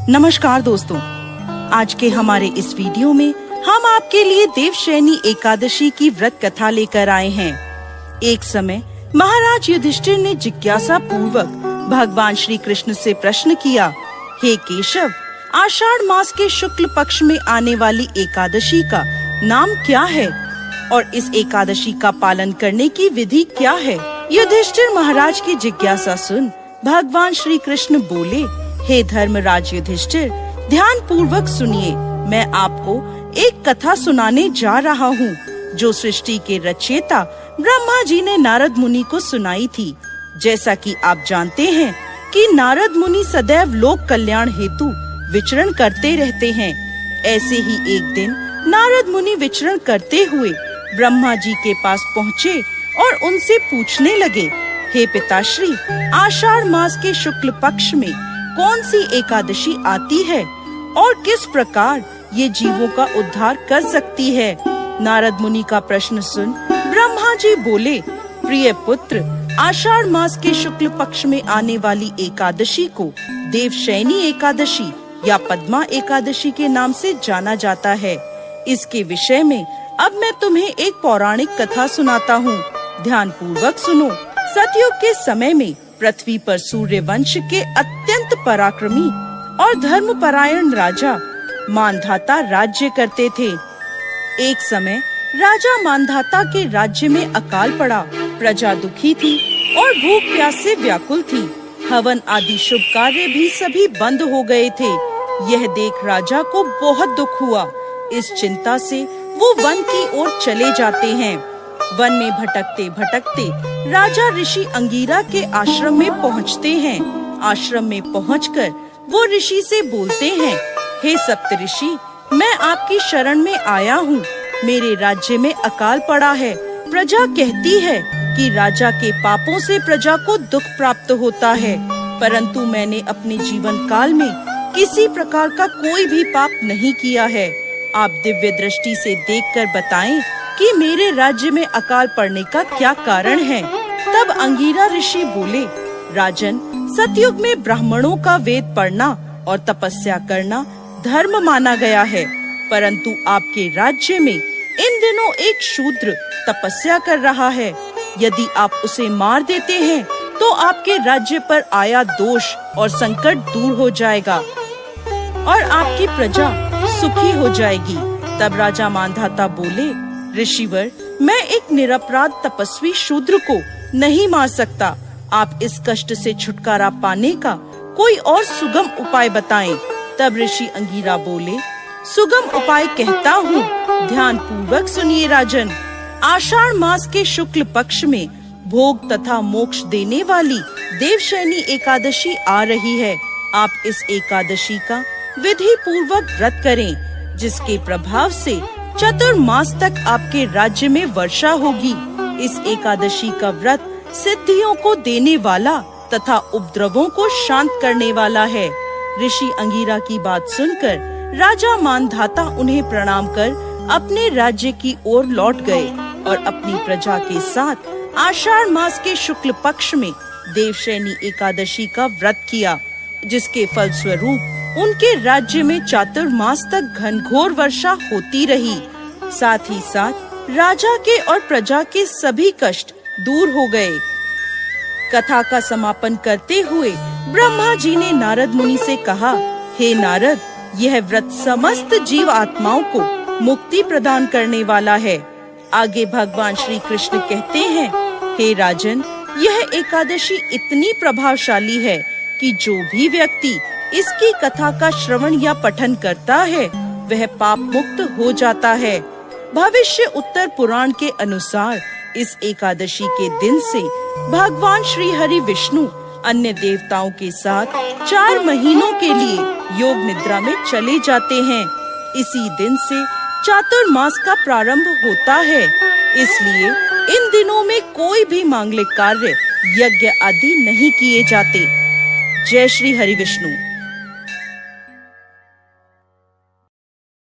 नमस्कार दोस्तों, आज के हमारे इस वीडियो में हम आपके लिए देवशयनी एकादशी की व्रत कथा लेकर आए हैं। एक समय महाराज युधिष्ठिर ने जिज्ञासा पूर्वक भगवान श्री कृष्ण से प्रश्न किया, हे केशव, आषाढ़ मास के शुक्ल पक्ष में आने वाली एकादशी का नाम क्या है और इस एकादशी का पालन करने की विधि क्या है? युधिष्ठिर महाराज की जिज्ञासा सुन भगवान श्री कृष्ण बोले, हे धर्मराज युधिष्ठिर, ध्यान पूर्वक सुनिए। मैं आपको एक कथा सुनाने जा रहा हूँ जो सृष्टि के रचयिता ब्रह्मा जी ने नारद मुनि को सुनाई थी। जैसा कि आप जानते हैं कि नारद मुनि सदैव लोक कल्याण हेतु विचरण करते रहते हैं। ऐसे ही एक दिन नारद मुनि विचरण करते हुए ब्रह्मा जी के पास पहुँचे और उनसे पूछने लगे, हे पिताश्री, आषाढ़ मास के शुक्ल पक्ष में कौन सी एकादशी आती है और किस प्रकार ये जीवों का उद्धार कर सकती है? नारद मुनि का प्रश्न सुन ब्रह्मा जी बोले, प्रिय पुत्र, आषाढ़ मास के शुक्ल पक्ष में आने वाली एकादशी को देवशयनी एकादशी या पद्मा एकादशी के नाम से जाना जाता है। इसके विषय में अब मैं तुम्हें एक पौराणिक कथा सुनाता हूँ। ध्यान पूर्वक सुनो। सतयुग के समय में पृथ्वी पर सूर्य वंश के अत्यंत पराक्रमी और धर्मपरायण राजा मानधाता राज्य करते थे। एक समय राजा मानधाता के राज्य में अकाल पड़ा। प्रजा दुखी थी और भूख प्यास से व्याकुल थी। हवन आदि शुभ कार्य भी सभी बंद हो गए थे। यह देख राजा को बहुत दुख हुआ। इस चिंता से वो वन की ओर चले जाते हैं। वन में भटकते भटकते राजा ऋषि अंगीरा के आश्रम में पहुँचते हैं। आश्रम में पहुंचकर वो ऋषि से बोलते हैं, हे सप्तऋषि, मैं आपकी शरण में आया हूँ। मेरे राज्य में अकाल पड़ा है। प्रजा कहती है कि राजा के पापों से प्रजा को दुख प्राप्त होता है, परंतु मैंने अपने जीवन काल में किसी प्रकार का कोई भी पाप नहीं किया है। आप दिव्य दृष्टि से देखकर बताएं कि मेरे राज्य में अकाल पड़ने का क्या कारण है? तब अंगीरा ऋषि बोले, राजन, सतयुग में ब्राह्मणों का वेद पढ़ना और तपस्या करना धर्म माना गया है, परंतु आपके राज्य में इन दिनों एक शूद्र तपस्या कर रहा है। यदि आप उसे मार देते हैं तो आपके राज्य पर आया दोष और संकट दूर हो जाएगा और आपकी प्रजा सुखी हो जाएगी। तब राजा मानधाता बोले, ऋषिवर, मैं एक निरपराध तपस्वी शूद्र को नहीं मार सकता। आप इस कष्ट से छुटकारा पाने का कोई और सुगम उपाय बताएं। तब ऋषि अंगीरा बोले, सुगम उपाय कहता हूँ, ध्यान पूर्वक सुनिए राजन। आषाढ़ मास के शुक्ल पक्ष में भोग तथा मोक्ष देने वाली देवशयनी एकादशी आ रही है। आप इस एकादशी का विधि पूर्वक व्रत करें, जिसके प्रभाव से चतुर्मास तक आपके राज्य में वर्षा होगी। इस एकादशी का व्रत सिद्धियों को देने वाला तथा उपद्रवों को शांत करने वाला है। ऋषि अंगीरा की बात सुनकर राजा मानधाता उन्हें प्रणाम कर अपने राज्य की ओर लौट गए और अपनी प्रजा के साथ आषाढ़ मास के शुक्ल पक्ष में देवशयनी एकादशी का व्रत किया, जिसके फलस्वरूप उनके राज्य में चातुर्मास तक घनघोर वर्षा होती रही। साथ ही साथ राजा के और प्रजा के सभी कष्ट दूर हो गए। कथा का समापन करते हुए ब्रह्मा जी ने नारद मुनि से कहा, हे नारद, यह व्रत समस्त जीव आत्माओं को मुक्ति प्रदान करने वाला है। आगे भगवान श्री कृष्ण कहते हैं, हे राजन, यह एकादशी इतनी प्रभावशाली है कि जो भी व्यक्ति इसकी कथा का श्रवण या पठन करता है वह पाप मुक्त हो जाता है। भविष्य उत्तर पुराण के अनुसार इस एकादशी के दिन से भगवान श्री हरि विष्णु अन्य देवताओं के साथ 4 महीनों के लिए योग निद्रा में चले जाते हैं। इसी दिन से चातुर्मास का प्रारंभ होता है। इसलिए इन दिनों में कोई भी मांगलिक कार्य, यज्ञ आदि नहीं किए जाते। जय श्री हरि विष्णु।